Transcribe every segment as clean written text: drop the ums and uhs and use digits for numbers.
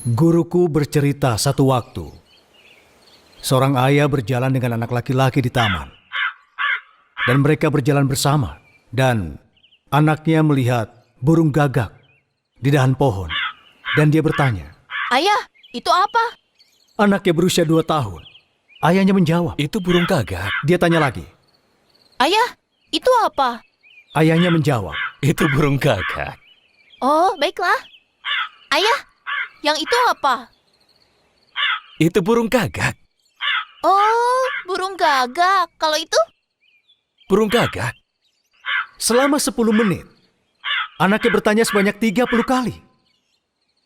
Guruku bercerita satu waktu, seorang ayah berjalan dengan anak laki-laki di taman. Dan mereka berjalan bersama. Dan anaknya melihat burung gagak di dahan pohon. Dan dia bertanya, "Ayah, itu apa?" anaknya berusia 2 tahun. Ayahnya menjawab. Itu burung gagak. Dia tanya lagi. "Ayah, itu apa?" Ayahnya menjawab. Itu burung gagak. "Oh, baiklah." "Ayah, yang itu apa?" Itu burung gagak. "Oh, burung gagak. Kalau itu?" Burung gagak. Selama 10 menit, anaknya bertanya sebanyak 30 kali.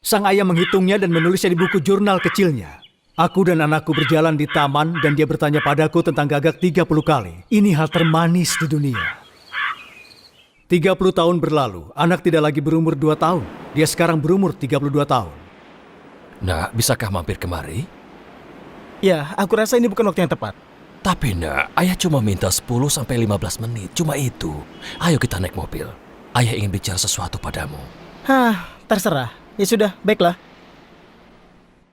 Sang ayah menghitungnya dan menulisnya di buku jurnal kecilnya. Aku dan anakku berjalan di taman dan dia bertanya padaku tentang gagak 30 kali. Ini hal termanis di dunia. 30 tahun berlalu, anak tidak lagi berumur 2 tahun. Dia sekarang berumur 32 tahun. Nak, bisakah mampir kemari? Ya, aku rasa ini bukan waktu yang tepat. Tapi nak, ayah cuma minta 10-15 menit. Cuma itu. Ayo kita naik mobil. Ayah ingin bicara sesuatu padamu. Terserah. Ya sudah, baiklah.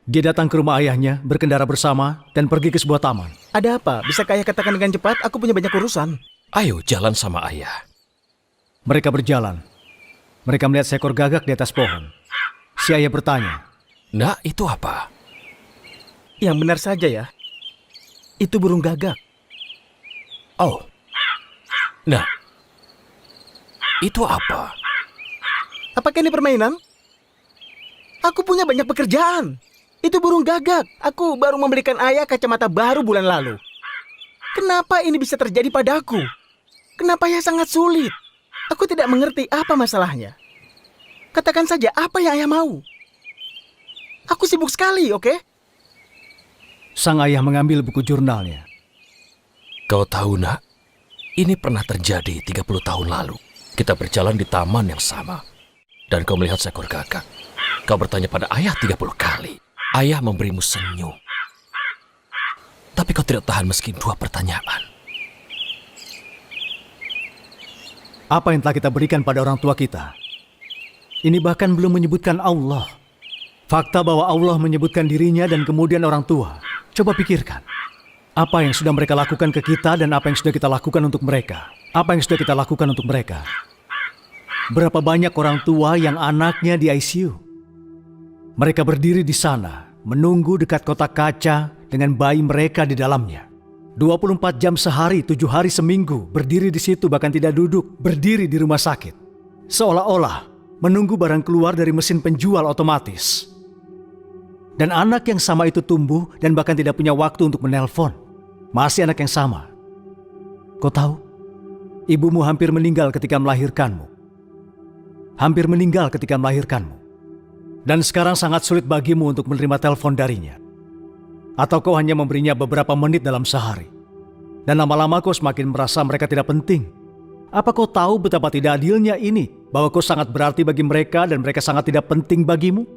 Dia datang ke rumah ayahnya, berkendara bersama, dan pergi ke sebuah taman. Ada apa? Bisakah ayah katakan dengan cepat? Aku punya banyak urusan. Ayo jalan sama ayah. Mereka berjalan. Mereka melihat seekor gagak di atas pohon. Si ayah bertanya, Nak, itu apa? Yang benar saja ya. Itu burung gagak. Oh. Nah. Itu apa? Apakah ini permainan? Aku punya banyak pekerjaan. Itu burung gagak. Aku baru membelikan ayah kacamata baru bulan lalu. Kenapa ini bisa terjadi padaku? Kenapa ya sangat sulit? Aku tidak mengerti apa masalahnya. Katakan saja apa yang ayah mau. Aku sibuk sekali, oke? sang ayah mengambil buku jurnalnya. Kau tahu nak, ini pernah terjadi 30 tahun lalu. Kita berjalan di taman yang sama. Dan kau melihat seekor gagak. Kau bertanya pada ayah 30 kali. Ayah memberimu senyum. Tapi kau tidak tahan meski 2 pertanyaan. Apa yang telah kita berikan pada orang tua kita? Ini bahkan belum menyebutkan Allah. Fakta bahwa Allah menyebutkan dirinya dan kemudian orang tua. Coba pikirkan. Apa yang sudah mereka lakukan ke kita dan apa yang sudah kita lakukan untuk mereka. Apa yang sudah kita lakukan untuk mereka. Berapa banyak orang tua yang anaknya di ICU. Mereka berdiri di sana, menunggu dekat kotak kaca dengan bayi mereka di dalamnya. 24 jam sehari, 7 hari seminggu, berdiri di situ bahkan tidak duduk, berdiri di rumah sakit. Seolah-olah menunggu barang keluar dari mesin penjual otomatis. Dan anak yang sama itu tumbuh dan bahkan tidak punya waktu untuk menelpon. Masih anak yang sama. Kau tahu, ibumu hampir meninggal ketika melahirkanmu. Hampir meninggal ketika melahirkanmu. Dan sekarang sangat sulit bagimu untuk menerima telepon darinya. Atau kau hanya memberinya beberapa menit dalam sehari. Dan lama-lama kau semakin merasa mereka tidak penting. Apa kau tahu betapa tidak adilnya ini? Bahwa kau sangat berarti bagi mereka dan mereka sangat tidak penting bagimu?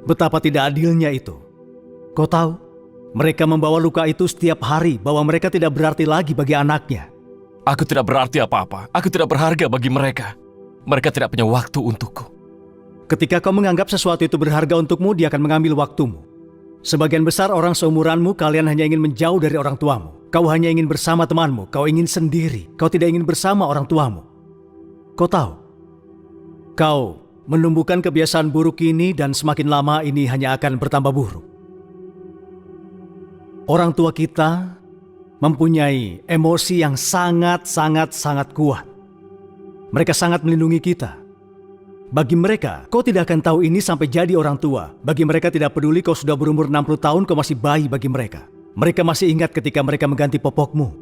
Betapa tidak adilnya itu. Kau tahu, mereka membawa luka itu setiap hari bahwa mereka tidak berarti lagi bagi anaknya. Aku tidak berarti apa-apa. Aku tidak berharga bagi mereka. Mereka tidak punya waktu untukku. Ketika kau menganggap sesuatu itu berharga untukmu, dia akan mengambil waktumu. Sebagian besar orang seumuranmu, kalian hanya ingin menjauh dari orang tuamu. Kau hanya ingin bersama temanmu, kau ingin sendiri. Kau tidak ingin bersama orang tuamu. Kau tahu, kau menumbuhkan kebiasaan buruk ini dan semakin lama ini hanya akan bertambah buruk. Orang tua kita mempunyai emosi yang sangat kuat. Mereka sangat melindungi kita. Bagi mereka, kau tidak akan tahu ini sampai jadi orang tua. Bagi mereka tidak peduli kau sudah berumur 60 tahun, kau masih bayi bagi mereka. Mereka masih ingat ketika mereka mengganti popokmu.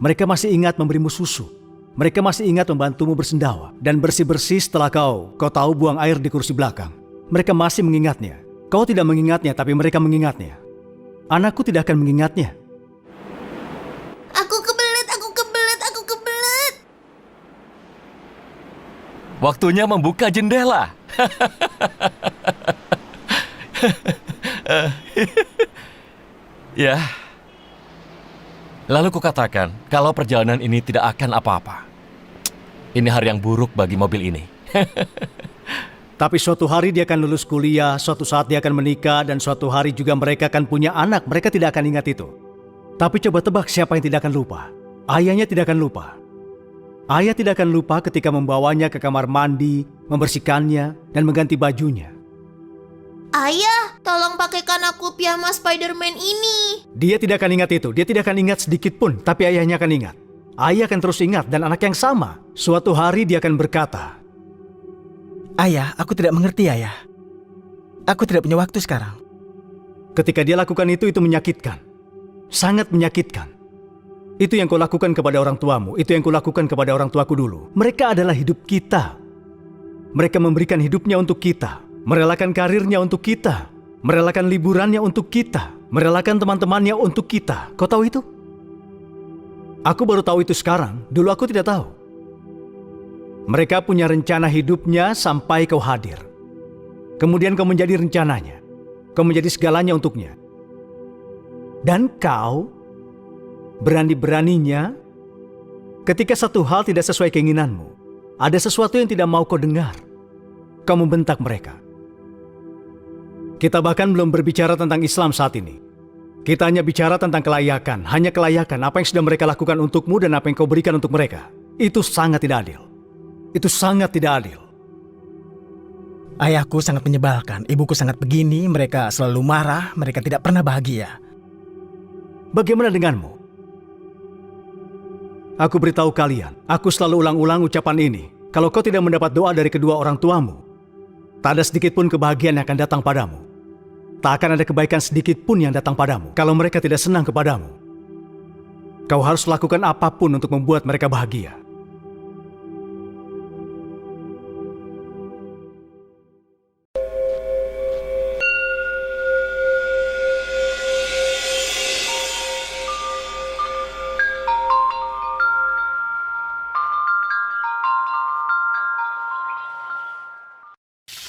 Mereka masih ingat memberimu susu. Mereka masih ingat membantumu bersendawa dan bersih-bersih setelah kau tahu buang air di kursi belakang. Mereka masih mengingatnya. Kau tidak mengingatnya, tapi mereka mengingatnya. Anakku tidak akan mengingatnya. Aku kebelet, aku kebelet, aku kebelet. Waktunya membuka jendela. Ya. Lalu kukatakan, kalau perjalanan ini tidak akan apa-apa. Ini hari yang buruk bagi mobil ini. Tapi suatu hari dia akan lulus kuliah, suatu saat dia akan menikah, dan suatu hari juga mereka akan punya anak. Mereka tidak akan ingat itu. Tapi coba tebak siapa yang tidak akan lupa? Ayahnya tidak akan lupa. Ayah tidak akan lupa ketika membawanya ke kamar mandi, membersihkannya, dan mengganti bajunya. Ayah, tolong pakaikan aku piyama Spider-Man ini. Dia tidak akan ingat itu. Dia tidak akan ingat sedikit pun, tapi ayahnya akan ingat. Ayah akan terus ingat, dan anak yang sama. Suatu hari dia akan berkata, Ayah, aku tidak mengerti, Ayah. Aku tidak punya waktu sekarang. ketika dia lakukan itu menyakitkan. Sangat menyakitkan. Itu yang kau lakukan kepada orang tuamu. Itu yang kau lakukan kepada orang tuaku dulu. Mereka adalah hidup kita. Mereka memberikan hidupnya untuk kita. Merelakan karirnya untuk kita. Merelakan liburannya untuk kita. Merelakan teman-temannya untuk kita. Kau tahu itu? Aku baru tahu itu sekarang. Dulu aku tidak tahu. Mereka punya rencana hidupnya sampai kau hadir. Kemudian kau menjadi rencananya. Kau menjadi segalanya untuknya. Dan kau berani-beraninya ketika satu hal tidak sesuai keinginanmu, ada sesuatu yang tidak mau kau dengar, kau membentak mereka. Kita bahkan belum berbicara tentang Islam saat ini. Kita hanya bicara tentang kelayakan, hanya kelayakan apa yang sudah mereka lakukan untukmu dan apa yang kau berikan untuk mereka. Itu sangat tidak adil. Itu sangat tidak adil. Ayahku sangat menyebalkan, ibuku sangat begini, mereka selalu marah, mereka tidak pernah bahagia. Bagaimana denganmu? Aku beritahu kalian, aku selalu ulang-ulang ucapan ini. Kalau kau tidak mendapat doa dari kedua orang tuamu, tak ada sedikit pun kebahagiaan yang akan datang padamu. Tak akan ada kebaikan sedikit pun yang datang padamu kalau mereka tidak senang kepadamu. Kau harus lakukan apapun untuk membuat mereka bahagia.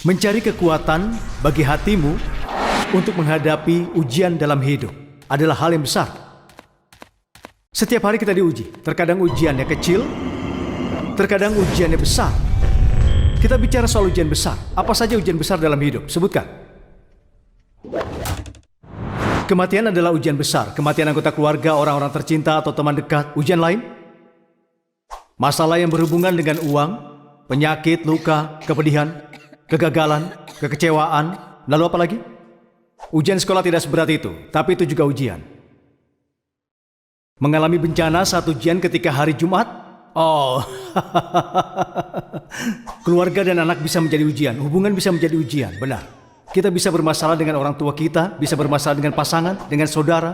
Mencari kekuatan bagi hatimu untuk menghadapi ujian dalam hidup adalah hal yang besar. Setiap hari kita diuji. Terkadang ujiannya kecil, terkadang ujiannya besar. Kita bicara soal ujian besar. Apa saja ujian besar dalam hidup? Sebutkan. Kematian adalah ujian besar. Kematian anggota keluarga, orang-orang tercinta atau teman dekat. Ujian lain? Masalah yang berhubungan dengan uang, penyakit, luka, kepedihan, kegagalan, kekecewaan, lalu apa lagi? Ujian sekolah tidak seberat itu, tapi itu juga ujian. Mengalami bencana saat ujian ketika hari Jumat? Oh, keluarga dan anak bisa menjadi ujian, hubungan bisa menjadi ujian, benar. Kita bisa bermasalah dengan orang tua kita, bisa bermasalah dengan pasangan, dengan saudara,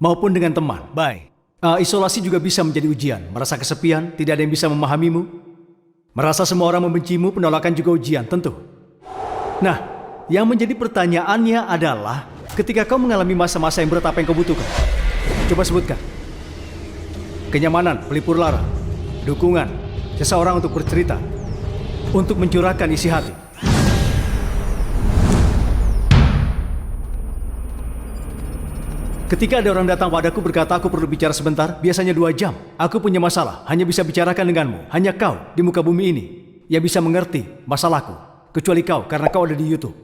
maupun dengan teman. Baik. Isolasi juga bisa menjadi ujian, merasa kesepian, tidak ada yang bisa memahamimu. Merasa semua orang membencimu, penolakan juga ujian, tentu. Nah, yang menjadi pertanyaannya adalah ketika kau mengalami masa-masa yang berat, apa yang kau butuhkan? Coba sebutkan. Kenyamanan, pelipur lara, dukungan, seseorang untuk bercerita, untuk mencurahkan isi hati. Ketika ada orang datang padaku berkata aku perlu bicara sebentar, biasanya 2 jam. Aku punya masalah, hanya bisa bicarakan denganmu. Hanya kau di muka bumi ini yang bisa mengerti masalahku. Kecuali kau, karena kau ada di YouTube.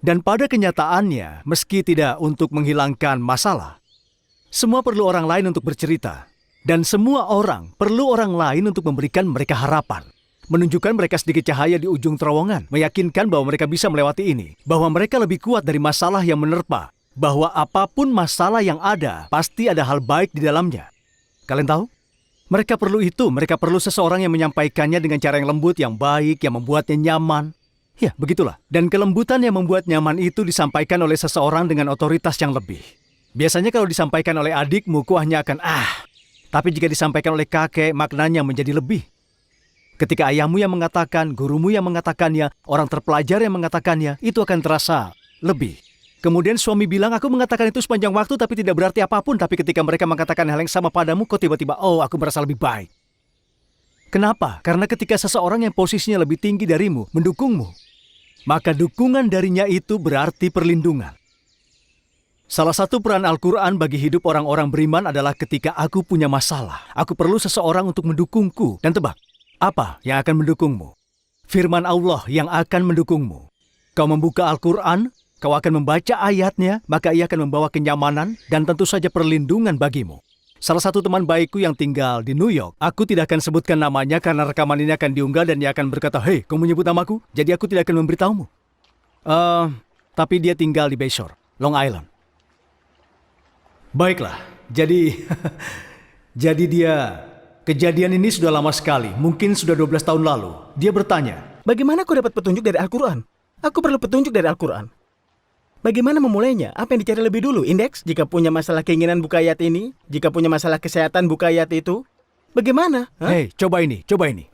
Dan pada kenyataannya, meski tidak untuk menghilangkan masalah, semua perlu orang lain untuk bercerita. Dan semua orang perlu orang lain untuk memberikan mereka harapan. Menunjukkan mereka sedikit cahaya di ujung terowongan, meyakinkan bahwa mereka bisa melewati ini, bahwa mereka lebih kuat dari masalah yang menerpa, bahwa apapun masalah yang ada, pasti ada hal baik di dalamnya. Kalian tahu? Mereka perlu itu, mereka perlu seseorang yang menyampaikannya dengan cara yang lembut, yang baik, yang membuatnya nyaman. Ya, begitulah. Dan kelembutan yang membuat nyaman itu disampaikan oleh seseorang dengan otoritas yang lebih. Biasanya kalau disampaikan oleh adikmu, kuahnya akan tapi jika disampaikan oleh kakek, maknanya menjadi lebih. Ketika ayahmu yang mengatakan, gurumu yang mengatakannya, orang terpelajar yang mengatakannya, itu akan terasa lebih. Kemudian suami bilang, aku mengatakan itu sepanjang waktu tapi tidak berarti apapun. Tapi ketika mereka mengatakan hal yang sama padamu, kok tiba-tiba, oh aku merasa lebih baik. Kenapa? Karena ketika seseorang yang posisinya lebih tinggi darimu, mendukungmu, maka dukungan darinya itu berarti perlindungan. Salah satu peran Al-Quran bagi hidup orang-orang beriman adalah ketika aku punya masalah. Aku perlu seseorang untuk mendukungku. Dan tebak, Apa yang akan mendukungmu? Firman Allah yang akan mendukungmu. Kau membuka Al-Quran, kau akan membaca ayatnya, maka ia akan membawa kenyamanan dan tentu saja perlindungan bagimu. Salah satu teman baikku yang tinggal di New York, aku tidak akan sebutkan namanya karena rekaman ini akan diunggah dan dia akan berkata, "Hei, kau menyebut namaku, jadi aku tidak akan memberitahumu." Tapi dia tinggal di Bayshore, Long Island. Baiklah, jadi jadi dia kejadian ini sudah lama sekali, mungkin sudah 12 tahun lalu. Dia bertanya, Bagaimana kau dapat petunjuk dari Al-Quran? Aku perlu petunjuk dari Al-Quran. Bagaimana memulainya? Apa yang dicari lebih dulu? Indeks? Jika punya masalah keinginan, buka ayat ini. Jika punya masalah kesehatan, buka ayat itu. Bagaimana? Hah? "Hei, coba ini.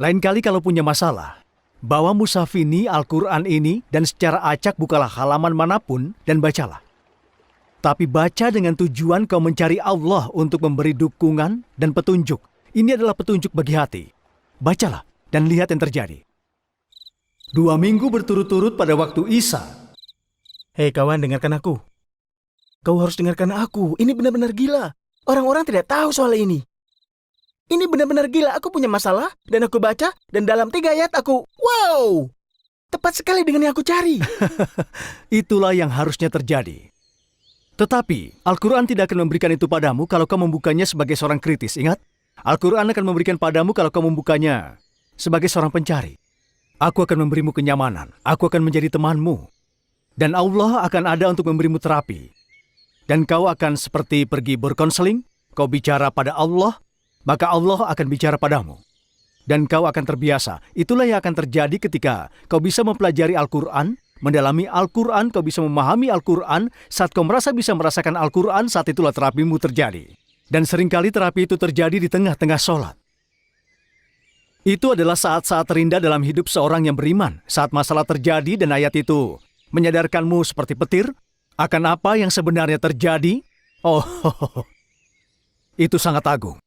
Lain kali kalau punya masalah, bawa mushaf ini, Al-Quran ini, dan secara acak bukalah halaman manapun dan bacalah. Tapi baca dengan tujuan kau mencari Allah untuk memberi dukungan dan petunjuk. Ini adalah petunjuk bagi hati. Bacalah dan lihat yang terjadi." 2 minggu berturut-turut pada waktu Isa. Hei kawan, dengarkan aku. Kau harus dengarkan aku. Ini benar-benar gila. Orang-orang tidak tahu soal ini. Ini benar-benar gila. Aku punya masalah dan aku baca dan dalam 3 ayat aku, wow! Tepat sekali dengan yang aku cari. Itulah yang harusnya terjadi. Tetapi, Al-Quran tidak akan memberikan itu padamu kalau kau membukanya sebagai seorang kritis. Ingat, Al-Quran akan memberikan padamu kalau kau membukanya sebagai seorang pencari. Aku akan memberimu kenyamanan. Aku akan menjadi temanmu. Dan Allah akan ada untuk memberimu terapi. Dan kau akan seperti pergi berkonseling, kau bicara pada Allah, maka Allah akan bicara padamu. Dan kau akan terbiasa. Itulah yang akan terjadi ketika kau bisa mempelajari Al-Quran, mendalami Al-Quran, kau bisa memahami Al-Quran. Saat kau merasa bisa merasakan Al-Quran, saat itulah terapimu terjadi. Dan seringkali terapi itu terjadi di tengah-tengah sholat. Itu adalah saat-saat terindah dalam hidup seorang yang beriman. Saat masalah terjadi dan ayat itu menyadarkanmu seperti petir akan apa yang sebenarnya terjadi. Oh, itu sangat agung.